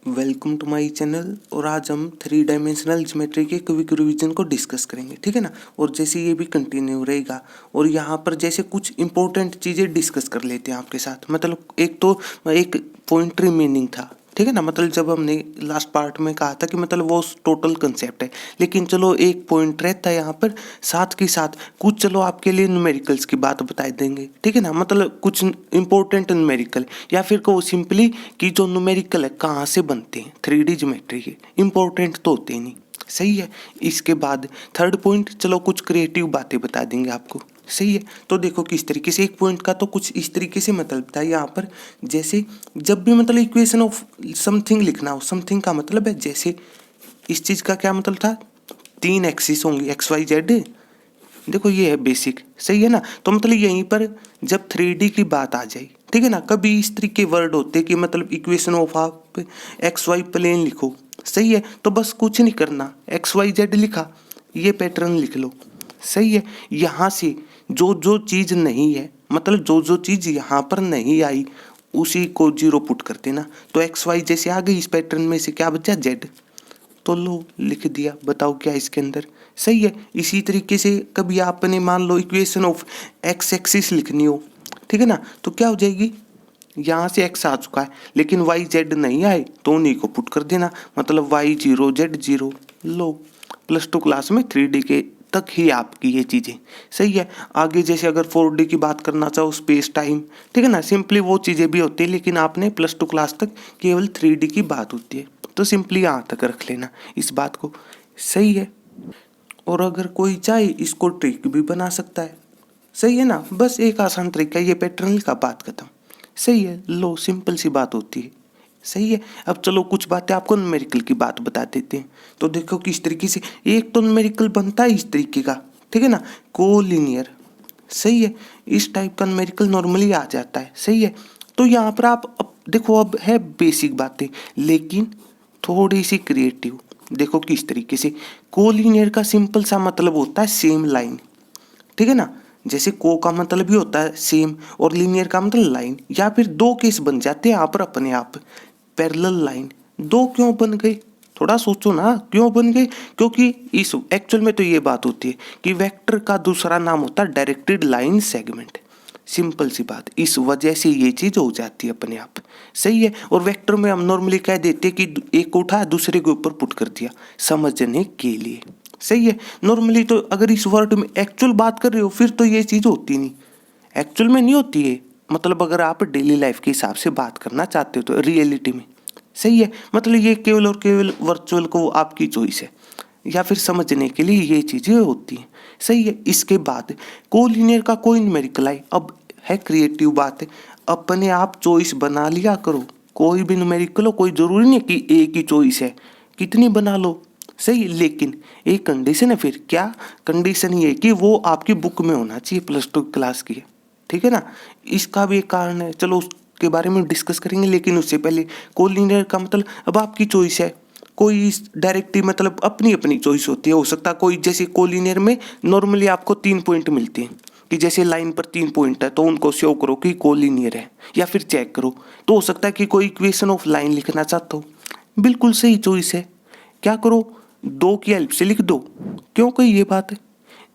Welcome to my channel. और आज हम 3 डायमेंशनल ज्योमेट्री के क्विक रिवीजन को डिस्कस करेंगे, ठीक है ना। और जैसे ये भी कंटिन्यू रहेगा और यहाँ पर जैसे कुछ इंपॉर्टेंट चीज़ें डिस्कस कर लेते हैं आपके साथ। मतलब एक तो एक पॉइंट रिमेनिंग था, ठीक है ना। मतलब जब हमने लास्ट पार्ट में कहा था कि मतलब वो टोटल कंसेप्ट है, लेकिन चलो एक पॉइंट रहता है यहाँ पर साथ के साथ कुछ चलो आपके लिए न्यूमेरिकल्स की बात बता देंगे, ठीक है ना। मतलब कुछ इंपॉर्टेंट न्यूमेरिकल या फिर कहो सिंपली कि जो न्यूमेरिकल है कहाँ से बनते हैं 3D ज्योमेट्री के, इंपॉर्टेंट तो होते नहीं, सही है। इसके बाद थर्ड पॉइंट चलो कुछ क्रिएटिव बातें बता देंगे आपको, सही है। तो देखो किस तरीके से एक पॉइंट का तो कुछ इस तरीके से मतलब था यहाँ पर, जैसे जब भी मतलब इक्वेशन ऑफ समथिंग लिखना हो, समथिंग का मतलब है जैसे इस चीज़ का क्या मतलब था, 3 एक्सिस होंगी एक्स वाई जेड। देखो ये है बेसिक, सही है ना। तो मतलब यहीं पर जब 3D की बात आ जाए, ठीक है ना, कभी इस तरीके वर्ड होते कि मतलब इक्वेशन ऑफ आप एक्स वाई प्लेन लिखो, सही है। तो बस कुछ नहीं करना, एक्स वाई जेड लिखा, ये पैटर्न लिख लो, सही है। यहाँ से जो जो चीज़ नहीं है, मतलब जो जो चीज़ यहाँ पर नहीं आई उसी को जीरो पुट कर देना। तो एक्स वाई जैसे आ गई इस पैटर्न में से क्या बचा, जेड, तो लो लिख दिया। बताओ क्या इसके अंदर, सही है। इसी तरीके से कभी आपने मान लो इक्वेशन ऑफ एक्स एक्सिस लिखनी हो, ठीक है ना, तो क्या हो जाएगी, यहाँ से एक्स आ चुका है लेकिन वाई जेड नहीं आए तो उन्हीं को पुट कर देना। मतलब वाई जीरो जेड जीरो। लो +2 क्लास में 3D के तक ही आपकी ये चीज़ें, सही है। आगे जैसे अगर 4D की बात करना चाहो, स्पेस टाइम, ठीक है ना, सिंपली वो चीज़ें भी होती है, लेकिन आपने +2 क्लास तक केवल 3D की बात होती है, तो सिंपली यहाँ तक रख लेना इस बात को, सही है। और अगर कोई चाहे इसको ट्रिक भी बना सकता है, सही है ना। बस एक आसान तरीका है, ये पैटर्न का बात खत्म, सही है। लो सिंपल सी बात होती है, सही है। अब चलो कुछ बातें आपको न्यूमेरिकल की बात बता देते हैं। तो देखो किस तरीके से एक तो न्यूमेरिकल बनता है इस तरीके का, ठीक है ना, कोलिनियर, सही है। इस टाइप का न्यूमेरिकल नॉर्मली आ जाता है, सही है। तो यहाँ पर आप अब देखो, अब है बेसिक बातें लेकिन थोड़ी सी क्रिएटिव। देखो किस तरीके से कोलिनियर का सिंपल सा मतलब होता है सेम लाइन, ठीक है ना। जैसे को का मतलब भी होता है सेम और लीनियर का मतलब लाइन, या फिर दो केस बन जाते हैं यहाँ पर अपने आप, पैरेलल लाइन। दो क्यों बन गए, थोड़ा सोचो ना क्यों बन गए। क्योंकि इस एक्चुअल में तो ये बात होती है कि वेक्टर का दूसरा नाम होता है डायरेक्टेड लाइन सेगमेंट, सिंपल सी बात। इस वजह से ये चीज हो जाती है अपने आप, सही है। और वेक्टर में हम नॉर्मली कह देते हैं कि एक को उठा दूसरे के ऊपर पुट कर दिया समझने के लिए, सही है। नॉर्मली तो अगर इस वर्ड में एक्चुअल बात कर रहे हो फिर तो ये चीज़ होती नहीं, एक्चुअल में नहीं होती है। मतलब अगर आप डेली लाइफ के हिसाब से बात करना चाहते हो तो रियलिटी में, सही है। मतलब ये केवल और केवल वर्चुअल को आपकी चॉइस है या फिर समझने के लिए ये चीज़ें होती हैं, सही है। इसके बाद कोलिनियर का कोई न्यूमेरिकल आए, अब है क्रिएटिव बात है, अपने आप चॉइस बना लिया करो। कोई भी न्यूमेरिकल हो, कोई ज़रूरी नहीं कि एक ही चॉइस है, कितनी बना लो, सही। लेकिन एक कंडीशन है, फिर क्या कंडीशन ये कि वो आपकी बुक में होना चाहिए, +2 क्लास की, ठीक है ना। इसका भी एक कारण है, चलो उसके बारे में डिस्कस करेंगे। लेकिन उससे पहले कोलिनियर का मतलब अब आपकी चॉइस है, कोई डायरेक्टली मतलब अपनी अपनी चॉइस होती है। हो सकता है कोई जैसे कोलिनियर में नॉर्मली आपको 3 पॉइंट मिलते हैं कि जैसे लाइन पर 3 पॉइंट है तो उनको शो करो कि कोलिनियर है, या फिर चेक करो। तो हो सकता है कि कोई इक्वेशन ऑफ लाइन लिखना चाहता हो, बिल्कुल सही चॉइस है, क्या करो दो की हेल्प से लिख दो। क्यों कही ये बात है,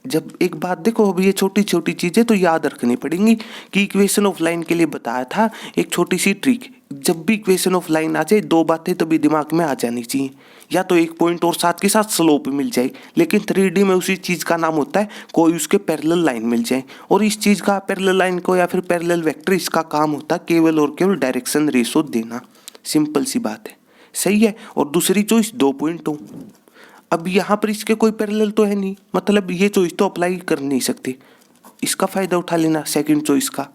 जब एक बात देखो, अब ये छोटी छोटी चीजें तो याद रखनी पड़ेंगी कि इक्वेशन ऑफ लाइन के लिए बताया था एक छोटी सी ट्रिक। जब भी इक्वेशन ऑफ लाइन आ जाए दो बातें तभी दिमाग में आ जानी चाहिए, या तो एक पॉइंट और साथ के साथ स्लोप मिल जाए, लेकिन 3D में उसी चीज का नाम होता है कोई उसके पैरेलल लाइन मिल जाए। और इस चीज का पैरेलल लाइन को या फिर पैरेलल वेक्टर, इसका काम होता है केवल और केवल डायरेक्शन रेशो देना, सिंपल सी बात है, सही है। और दूसरी चॉइस 2 पॉइंट हो, अब यहाँ पर इसके कोई पैरेलल तो है नहीं, मतलब ये चॉइस तो अप्लाई कर नहीं सकते, इसका फायदा उठा लेना सेकंड चॉइस का,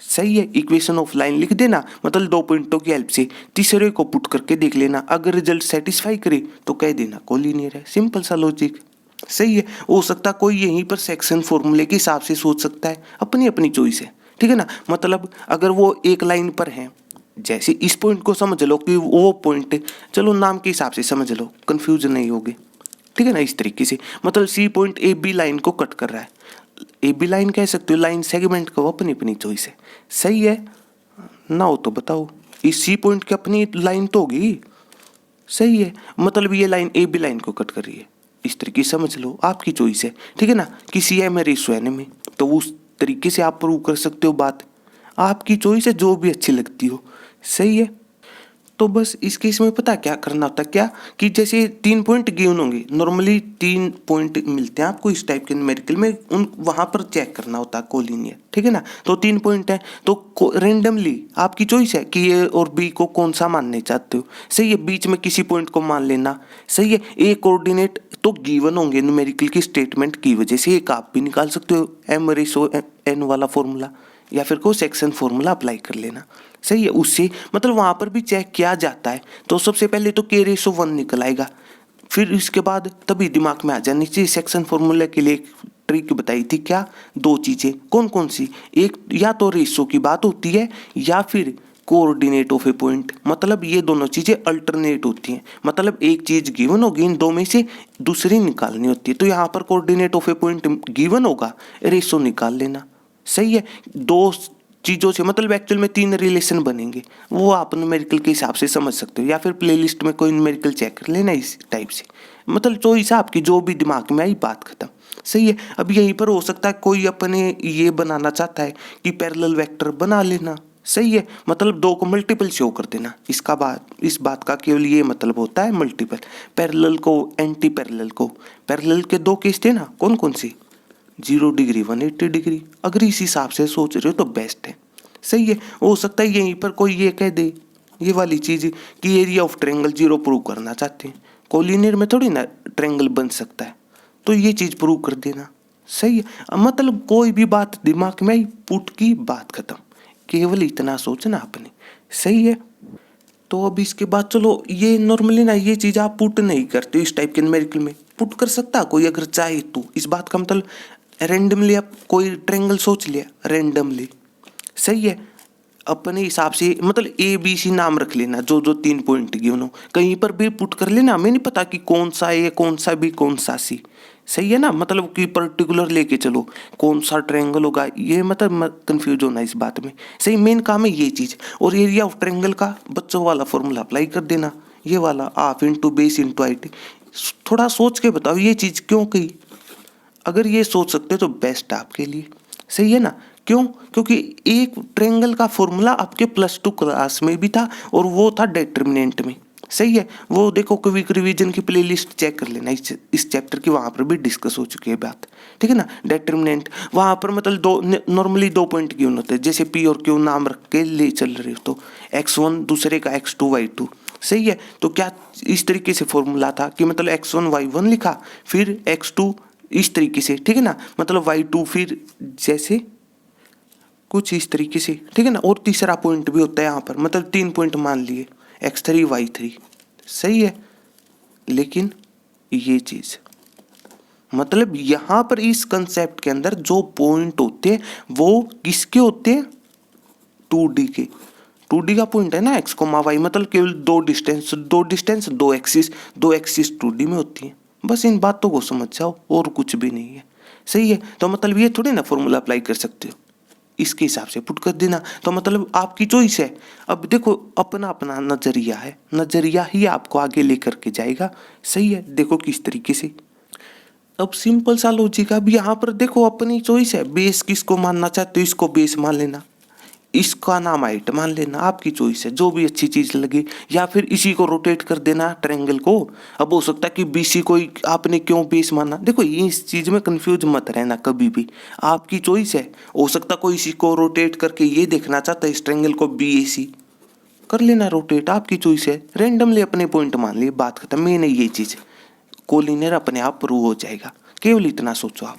सही है। इक्वेशन ऑफ लाइन लिख देना, मतलब 2 पॉइंटों की हेल्प से तीसरे को पुट करके देख लेना, अगर रिजल्ट सेटिस्फाई करे तो कह देना कोलिनियर है, सिंपल सा लॉजिक, सही है। हो सकता कोई यहीं पर सेक्शन फॉर्मूले के हिसाब से सोच सकता है, अपनी अपनी चॉइस है, ठीक है ना। मतलब अगर वो एक लाइन पर है, जैसे इस पॉइंट को समझ लो कि वो पॉइंट, चलो नाम के हिसाब से समझ लो कंफ्यूजन नहीं होगी, ठीक है ना। इस तरीके से मतलब C point A B line को कट कर रहा है, ए बी लाइन कह सकते हो, लाइन सेगमेंट को अपनी अपनी चॉइस है, सही है ना। हो तो बताओ, इस सी पॉइंट की अपनी लाइन तो होगी, सही है, मतलब ये लाइन ए बी लाइन को कट कर रही है, इस तरीके से समझ लो, आपकी चॉइस है, ठीक है ना। किसी एम रेशो एन में तो उस तरीके से आप प्रूव कर सकते हो बात, आपकी चॉइस है, जो भी अच्छी लगती हो। सही है, तो बस इस केस में पता क्या करना होता है, क्या कि जैसे 3 पॉइंट गिवन होंगे, नॉर्मली 3 पॉइंट मिलते हैं आपको इस टाइप के न्यूमेरिकल में, उन वहाँ पर चेक करना होता है कोलिनियर, ठीक है ना। तो 3 पॉइंट है, तो रेंडमली आपकी चॉइस है कि ए और बी को कौन सा मानने चाहते हो। सही है, बीच में किसी पॉइंट को मान लेना। सही है, ए कोऑर्डिनेट तो गिवन होंगे न्यूमेरिकल की स्टेटमेंट की वजह से, एक आप भी निकाल सकते हो एम रेशो एन वाला फॉर्मूला, या फिर कोई सेक्शन फॉर्मूला अप्लाई कर लेना। सही है, उससे मतलब वहाँ पर भी चेक किया जाता है। तो सबसे पहले तो के रेशो 1 निकल आएगा, फिर इसके बाद तभी दिमाग में आ जानी चाहिए सेक्शन फॉर्मूला के लिए एक ट्रिक बताई थी, क्या 2 चीज़ें कौन कौन सी, एक या तो रेशो की बात होती है या फिर कोऑर्डिनेट ऑफ ए पॉइंट, मतलब ये दोनों चीज़ें अल्टरनेट होती हैं, मतलब एक चीज़ गिवन होगी, इन दो में से दूसरी निकालनी होती है। तो यहाँ पर coordinate of A point given होगा, रेशो निकाल लेना। सही है, 2 चीज़ों से मतलब एक्चुअल में 3 रिलेशन बनेंगे, वो आप न्यूमेरिकल के हिसाब से समझ सकते हो, या फिर प्लेलिस्ट में कोई न्यूमेरिकल चेक कर लेना इस टाइप से, मतलब चॉइस आपकी, जो भी दिमाग में आई, बात खत्म। सही है, अब यहीं पर हो सकता है कोई अपने ये बनाना चाहता है कि पैरेलल वेक्टर बना लेना। सही है, मतलब 2 को मल्टीपल शो कर देना, इसका बात, इस बात का केवल ये मतलब होता है मल्टीपल। पैरेलल को एंटी पैरेलल को, पैरेलल के 2 केस थे ना, कौन कौन सी, 0 डिग्री 180 डिग्री, अगर इस हिसाब से सोच रहे हो तो बेस्ट है। सही है, हो सकता है यहीं पर कोई ये कह दे, ये वाली चीज़ कि एरिया ऑफ ट्रायंगल 0 प्रूव करना चाहते हैं, कोलिनियर में थोड़ी ना ट्रायंगल बन सकता है, तो ये चीज़ प्रूव कर देना। सही है, मतलब कोई भी बात दिमाग में आई, पुट की, बात खत्म, केवल इतना सोचना आपने। सही है, तो अब इसके बाद चलो, ये नॉर्मली ना ये चीज़ आप पुट नहीं करते इस टाइप के न्यूमेरिकल में, पुट कर सकता कोई अगर चाहे तो, इस बात का मतलब रैंडमली आप कोई ट्रायंगल सोच लिया रैंडमली। सही है, अपने हिसाब से मतलब ए बी सी नाम रख लेना, जो जो 3 पॉइंट गिवन हो, कहीं पर भी पुट कर लेना, हमें नहीं पता कि कौन सा ए कौन सा बी कौन सा सी। सही है ना, मतलब कि पर्टिकुलर लेके चलो कौन सा ट्रायंगल होगा, ये मतलब कंफ्यूज होना इस बात में। सही, मेन काम है ये चीज़। और एरिया ऑफ ट्रायंगल का बच्चों वाला फॉर्मूला अप्लाई कर देना, ये वाला half into base into height. थोड़ा सोच के बताओ ये चीज़ क्यों कही, अगर ये सोच सकते हो तो बेस्ट है आपके लिए। सही है ना, क्यों, क्योंकि एक ट्रायंगल का फॉर्मूला आपके +2 क्लास में भी था, और वो था डिटर्मिनेंट में। सही है, वो देखो क्विक रिवीजन की प्लेलिस्ट चेक कर लेना, इस चैप्टर की, वहाँ पर भी डिस्कस हो चुकी है बात, ठीक है ना। डिटर्मिनेंट वहाँ पर मतलब 2 नॉर्मली 2 पॉइंट क्यों होते हैं, जैसे पी और क्यू नाम रख के ले चल रहे हो, तो x1 दूसरे का x2 y2। सही है, तो क्या इस तरीके से फॉर्मूला था कि मतलब x1 y1 लिखा, फिर x2 इस तरीके से, ठीक है ना, मतलब y2 फिर जैसे कुछ इस तरीके से, ठीक है ना। और तीसरा पॉइंट भी होता है यहाँ पर, मतलब 3 पॉइंट मान लिए, x3 y3। सही है, लेकिन ये चीज़ मतलब यहाँ पर इस कंसेप्ट के अंदर जो पॉइंट होते हैं वो किसके होते हैं, 2D के। 2D का पॉइंट है ना x, y, मतलब केवल 2 डिस्टेंस 2 एक्सिस 2D में होती है। बस इन बातों को समझ जाओ, और कुछ भी नहीं है। सही है, तो मतलब ये थोड़ी ना फॉर्मूला अप्लाई कर सकते हो, इसके हिसाब से पुट कर देना, तो मतलब आपकी चॉइस है। अब देखो, अपना अपना नज़रिया है, नज़रिया ही आपको आगे लेकर के जाएगा। सही है, देखो किस तरीके से। अब सिंपल सा लॉजिक, अब यहाँ पर देखो अपनी चॉइस है, बेस किसको मानना चाहते हो, इसको बेस मान लेना, इसका नाम हाइट मान लेना, आपकी चॉइस है, जो भी अच्छी चीज़ लगे, या फिर इसी को रोटेट कर देना ट्रायंगल को। अब हो सकता है कि बीसी को आपने क्यों बेस माना, देखो ये इस चीज़ में कंफ्यूज मत रहना कभी भी, आपकी चॉइस है। हो सकता कोई इसी को रोटेट करके ये देखना चाहता है इस ट्रायंगल को BAC, कर लेना रोटेट, आपकी चॉइस है। रैंडमली अपने पॉइंट मान लिए, बात खत्म। मेन है ये चीज़, कोलिनियर अपने आप प्रूव हो जाएगा, केवल इतना सोचो आप।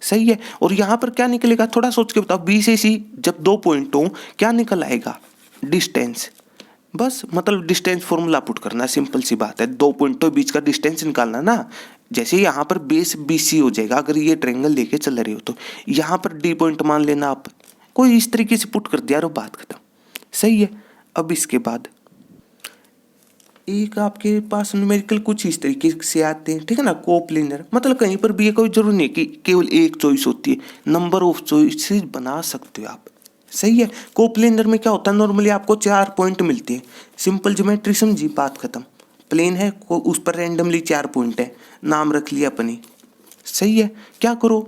सही है, और यहाँ पर क्या निकलेगा थोड़ा सोच के बताओ, B से C जब 2 पॉइंट हो क्या निकल आएगा, डिस्टेंस। बस मतलब डिस्टेंस फॉर्मूला पुट करना, सिंपल सी बात है, 2 पॉइंटों के बीच का डिस्टेंस निकालना ना। जैसे यहाँ पर बेस BC हो जाएगा, अगर ये ट्रायंगल लेके चल रहे हो तो यहाँ पर D पॉइंट मान लेना आप, कोई इस तरीके से पुट कर दिया और बात खत्म। सही है, अब इसके बाद एक आपके पास न्यूमेरिकल कुछ इस तरीके से आते हैं, ठीक है ना, कोप्लेनर, मतलब कहीं पर भी ये कोई जरूरी नहीं कि केवल एक चॉइस होती है, नंबर ऑफ चॉइसेस बना सकते हो आप। सही है, कोप्लेनर में क्या होता है, नॉर्मली आपको 4 पॉइंट मिलते हैं, सिंपल ज्योमेट्री समझी, बात खत्म। प्लेन है, उस पर रैंडमली 4 पॉइंट है, नाम रख लिया अपने। सही है। क्या करो,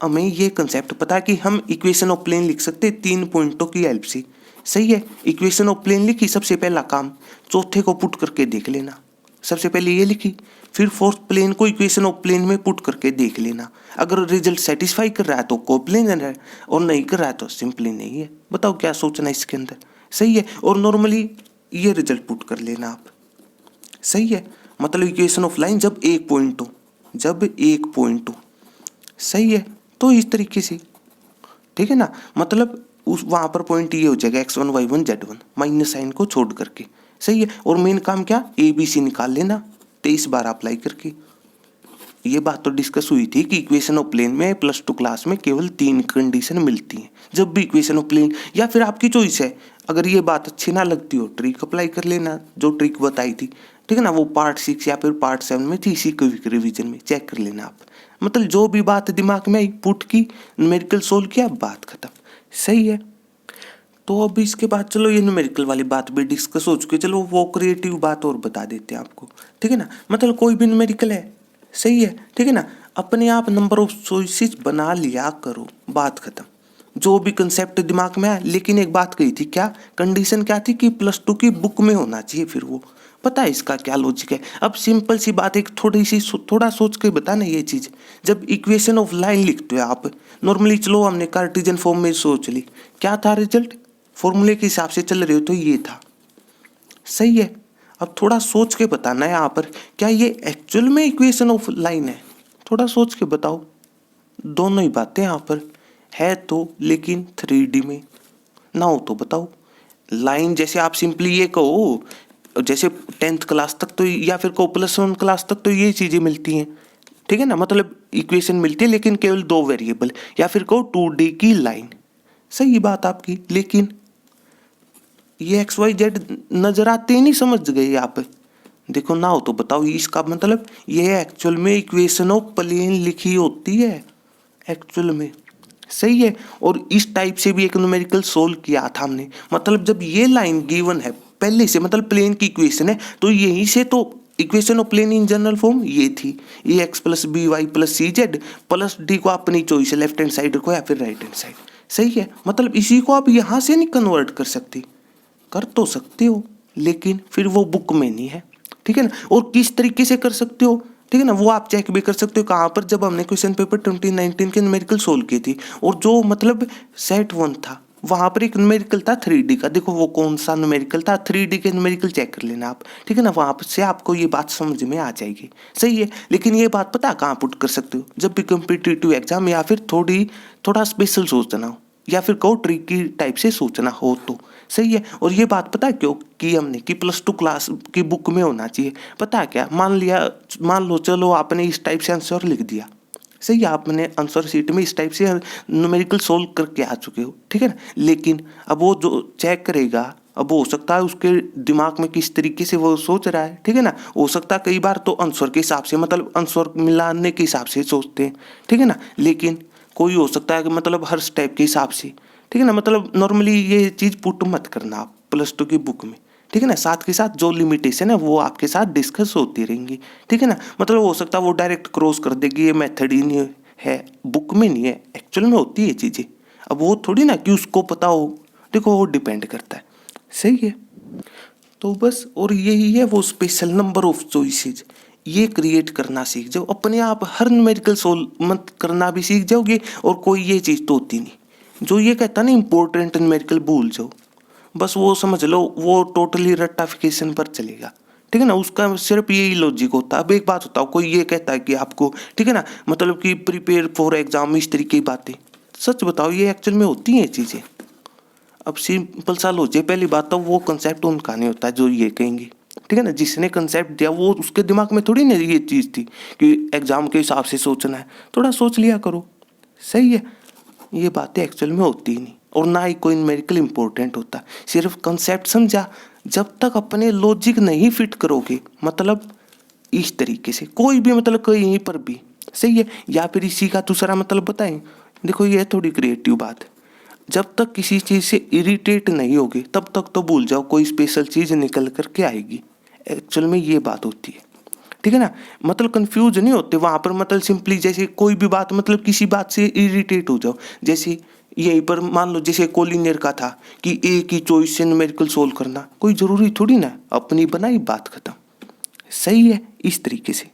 हमें ये कंसेप्ट पता है कि हम इक्वेशन ऑफ प्लेन लिख सकते हैं 3 पॉइंटों की हेल्प से। सही है। इक्वेशन ऑफ प्लेन लिखी, सबसे पहला काम चौथे को पुट करके देख लेना। सबसे पहले ये लिखी, फिर फोर्थ प्लेन को इक्वेशन ऑफ प्लेन में पुट करके देख लेना। अगर रिजल्ट सेटिस्फाई कर रहा है तो कोप्लेन है, और नहीं कर रहा है तो सिंपली नहीं है। बताओ क्या सोचना इसके अंदर। सही है। और नॉर्मली ये रिजल्ट पुट कर लेना आप। सही है। मतलब इक्वेशन ऑफ लाइन जब एक पॉइंट हो, जब एक पॉइंट हो, सही है, तो इस तरीके से, ठीक है ना। मतलब उस वहाँ पर पॉइंट ये हो जाएगा x1 y1 z1 minus sign को छोड़ करके। सही है। और मेन काम क्या, ABC निकाल लेना 23 बार अप्लाई करके। ये बात तो डिस्कस हुई थी कि इक्वेशन ऑफ प्लेन में +2 क्लास में केवल 3 कंडीशन मिलती हैं जब भी इक्वेशन ऑफ प्लेन, या फिर आपकी चॉइस है। अगर ये बात अच्छी ना लगती हो ट्रिक अप्लाई कर लेना, जो ट्रिक बताई थी, ठीक है ना। वो पार्ट 6 या फिर पार्ट 7 में थी, इसी क्विक रिवीजन में चेक कर लेना आप। मतलब जो भी बात दिमाग में आई पुट की, न्यूमेरिकल सोल्व किया, बात खत्म। सही है। तो अब इसके बाद चलो ये न्यूमेरिकल वाली बात भी डिस्कस हो चुकी है, चलो वो क्रिएटिव बात और बता देते हैं आपको, ठीक है ना। मतलब कोई भी न्यूमेरिकल है, सही है, ठीक है ना, अपने आप नंबर ऑफ चॉइसेस बना लिया करो, बात खत्म। जो भी कंसेप्ट दिमाग में आया, लेकिन एक बात कही थी, क्या कंडीशन क्या थी कि +2 की बुक में होना चाहिए। फिर वो पता है इसका क्या लॉजिक है। अब सिंपल सी बात, एक थोड़ा सोच के बताना ये चीज़। जब इक्वेशन ऑफ लाइन लिखते हो आप नॉर्मली, चलो हमने कार्टेशियन फॉर्म में सोच ली, क्या था रिजल्ट, फॉर्मूले के हिसाब से चल रहे हो तो ये था। सही है। अब थोड़ा सोच के बताना है यहाँ पर, क्या ये एक्चुअल में इक्वेशन ऑफ लाइन है, थोड़ा सोच के बताओ। दोनों ही बातें यहाँ पर है तो, लेकिन 3D में ना हो तो बताओ। लाइन जैसे आप सिंपली ये कहो, जैसे 10th क्लास तक तो, या फिर को +1 क्लास तक तो ये चीज़ें मिलती हैं, ठीक है ना। मतलब इक्वेशन मिलती है लेकिन केवल 2 वेरिएबल, या फिर को 2D की लाइन। सही बात आपकी, लेकिन ये XYZ नजर आते ही नहीं, समझ गए आप। देखो ना हो तो बताओ, इसका मतलब ये एक्चुअल में इक्वेशन ऑफ प्लेन लिखी होती है एक्चुअल में। सही है। और इस टाइप से भी एक न्यूमेरिकल सोल्व किया था हमने। मतलब जब ये लाइन गिवन है पहले से, मतलब प्लेन की इक्वेशन है, तो यहीं से तो equation of plane in general form ये थी, AX + BY + CZ + D को अपनी चॉइस है, लेफ्ट हैंड साइड को या फिर राइट हैंड साइड। सही है। मतलब इसी को आप यहाँ से नहीं कन्वर्ट कर सकते, कर तो सकते हो लेकिन फिर वो बुक में नहीं है, ठीक है ना। और किस तरीके से कर सकते हो, ठीक है ना, वो आप चेक भी कर सकते हो कहाँ पर, जब हमने क्वेश्चन पेपर 2019 के न्यूमेरिकल सोल्व की थी, और जो मतलब सेट 1 था वहाँ पर एक न्यूमेरिकल था 3D का। देखो वो कौन सा न्यूमेरिकल था, 3D के न्यूमेरिकल चेक कर लेना आप, ठीक है ना। वहाँ से आपको ये बात समझ में आ जाएगी। सही है। लेकिन ये बात पता कहाँ पुट कर सकते हो, जब भी कॉम्पिटिटिव एग्जाम या फिर थोड़ा स्पेशल सोचना हो, या फिर कहो ट्रिकी टाइप से सोचना हो तो। सही है। और ये बात पता है क्यों कि हमने कि +2 क्लास की बुक में होना चाहिए, पता है क्या, मान लो चलो आपने इस टाइप से आंसर लिख दिया। सही है। आपने आंसर शीट में इस टाइप से न्यूमेरिकल सोल्व करके आ चुके हो, ठीक है ना। लेकिन अब वो जो चेक करेगा, अब हो सकता है उसके दिमाग में किस तरीके से वो सोच रहा है, ठीक है ना। हो सकता है कई बार तो आंसर के हिसाब से, मतलब आंसर मिलाने के हिसाब से सोचते हैं, ठीक है ना। लेकिन कोई हो सकता है कि मतलब हर स्टेप के हिसाब से, ठीक है ना। मतलब नॉर्मली ये चीज़ पुट मत करना आप +2 की बुक में, ठीक है ना। साथ के साथ जो लिमिटेशन है वो आपके साथ डिस्कस होती रहेंगी, ठीक है ना। मतलब हो सकता है वो डायरेक्ट क्रॉस कर देगी, ये मेथड ही नहीं है, बुक में नहीं है, एक्चुअल में होती है चीज़ें। अब वो थोड़ी ना कि उसको पता हो, देखो वो डिपेंड करता है। सही है। तो बस, और यही है वो स्पेशल नंबर ऑफ चॉइसेस, ये क्रिएट करना सीख जाओ अपने आप। हर न्यूमेरिकल सोल्व मत करना भी सीख जाओगे, और कोई ये चीज़ तो होती नहीं जो ये कहता ना इम्पोर्टेंट न्यूमेरिकल भूल जाओ, बस वो समझ लो वो टोटली रट्टाफिकेशन पर चलेगा, ठीक है ना। उसका सिर्फ यही लॉजिक होता है। अब एक बात होता है, कोई ये कहता है कि आपको, ठीक है ना, मतलब कि प्रिपेयर फॉर एग्जाम, इस तरीके की बातें, सच बताओ ये एक्चुअल में होती हैं चीज़ें। अब सिंपल सा लॉजिक, पहली बात तो वो कंसेप्ट उनका नहीं होता जो ये कहेंगे, ठीक है ना। जिसने कंसेप्ट दिया वो उसके दिमाग में थोड़ी ना ये चीज़ थी कि एग्जाम के हिसाब से सोचना है, थोड़ा सोच लिया करो। सही है। ये बातें एक्चुअल में होती ही नहीं, और ना ही कोई न्यूमेरिकल इंपॉर्टेंट होता, सिर्फ कंसेप्ट समझा। जब तक अपने लॉजिक नहीं फिट करोगे, मतलब इस तरीके से कोई भी, मतलब कहीं पर भी, सही है। या फिर इसी का दूसरा मतलब बताएं, देखो ये थोड़ी क्रिएटिव बात है, जब तक किसी चीज़ से इरिटेट नहीं होगे तब तक तो भूल जाओ कोई स्पेशल चीज़ निकल करके आएगी, एक्चुअल में ये बात होती है, ठीक है ना। मतलब कंफ्यूज नहीं होते वहाँ पर, मतलब सिंपली जैसे कोई भी बात, मतलब किसी बात से इरिटेट हो जाओ, जैसे यहीं पर मान लो जैसे कोलिनियर का था कि एक ही चॉइस से न्यूमेरिकल सोल्व करना, कोई ज़रूरी थोड़ी ना, अपनी बनाई बात खत्म। सही है, इस तरीके से।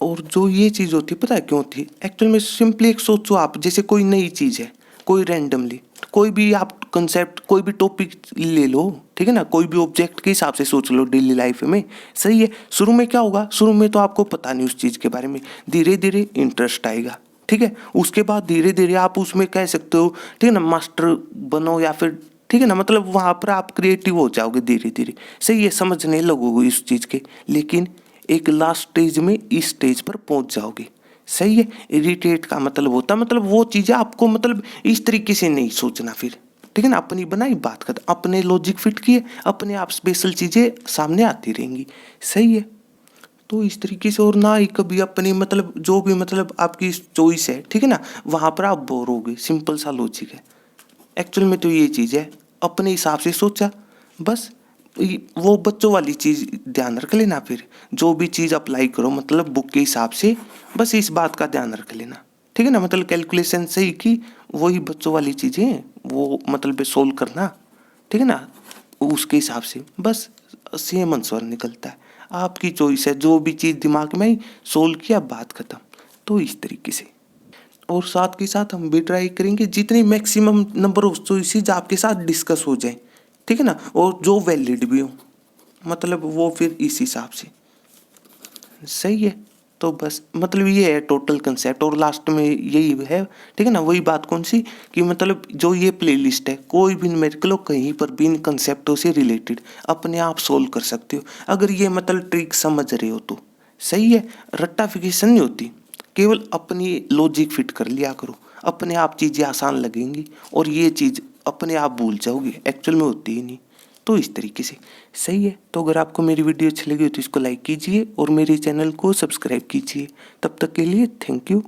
और जो ये चीज़ होती है पता है क्यों होती है, एक्चुअल में सिंपली एक सोचो आप, जैसे कोई नई चीज़ है, कोई रैंडमली कोई भी आप कंसेप्ट, कोई भी टॉपिक ले लो, ठीक है ना, कोई भी ऑब्जेक्ट के हिसाब से सोच लो डेली लाइफ में। सही है, शुरू में क्या होगा, शुरू में तो आपको पता नहीं उस चीज़ के बारे में, धीरे धीरे इंटरेस्ट आएगा, ठीक है। उसके बाद धीरे धीरे आप उसमें कह सकते हो, ठीक है ना, मास्टर बनो या फिर, ठीक है ना, मतलब वहाँ पर आप क्रिएटिव हो जाओगे धीरे धीरे। सही है, समझने लगोगे इस चीज़ के, लेकिन एक लास्ट स्टेज में इस स्टेज पर पहुंच जाओगे। सही है, इरिटेट का मतलब होता है, मतलब वो चीज़ें आपको, मतलब इस तरीके से नहीं सोचना फिर, ठीक है ना, अपनी बनाई बात कर, अपने लॉजिक फिट किए, अपने आप स्पेशल चीज़ें सामने आती रहेंगी। सही है, तो इस तरीके से, और ना ही कभी अपनी, मतलब जो भी, मतलब आपकी चॉइस है, ठीक है ना, वहाँ पर आप बोर होगे, सिंपल सा लॉजिक है। एक्चुअल में तो ये चीज़ है, अपने हिसाब से सोचा बस, वो बच्चों वाली चीज़ ध्यान रख लेना, फिर जो भी चीज़ अप्लाई करो मतलब बुक के हिसाब से, बस इस बात का ध्यान रख लेना, ठीक है ना, मतलब कैलकुलेशन सही की, वही बच्चों वाली चीज़ें वो मतलब सोल्व करना, ठीक है ना, उसके हिसाब से बस सेम आंसर निकलता है। आपकी चॉइस है, जो भी चीज़ दिमाग में सोल्व किया, बात खत्म। तो इस तरीके से, और साथ के साथ हम भी ट्राई करेंगे जितनी मैक्सिमम नंबर ऑफ चॉइसेस आपके साथ डिस्कस हो जाए, ठीक है ना, और जो वैलिड भी हो, मतलब वो फिर इस हिसाब से। सही है, तो बस मतलब ये है टोटल कंसेप्ट, और लास्ट में यही है, ठीक है ना, वही बात कौन सी, कि मतलब जो ये प्लेलिस्ट है, कोई भी न्यूमेरिकल कहीं पर भी इन कंसेप्टों से रिलेटेड अपने आप सोल्व कर सकते हो, अगर ये मतलब ट्रिक समझ रहे हो तो। सही है, रट्टाफिकेशन नहीं होती, केवल अपनी लॉजिक फिट कर लिया करो, अपने आप चीज़ें आसान लगेंगी, और ये चीज़ अपने आप भूल जाओगे, एक्चुअल में होती ही नहीं। तो इस तरीके से। सही है, तो अगर आपको मेरी वीडियो अच्छी लगी हो तो इसको लाइक कीजिए और मेरे चैनल को सब्सक्राइब कीजिए। तब तक के लिए थैंक यू।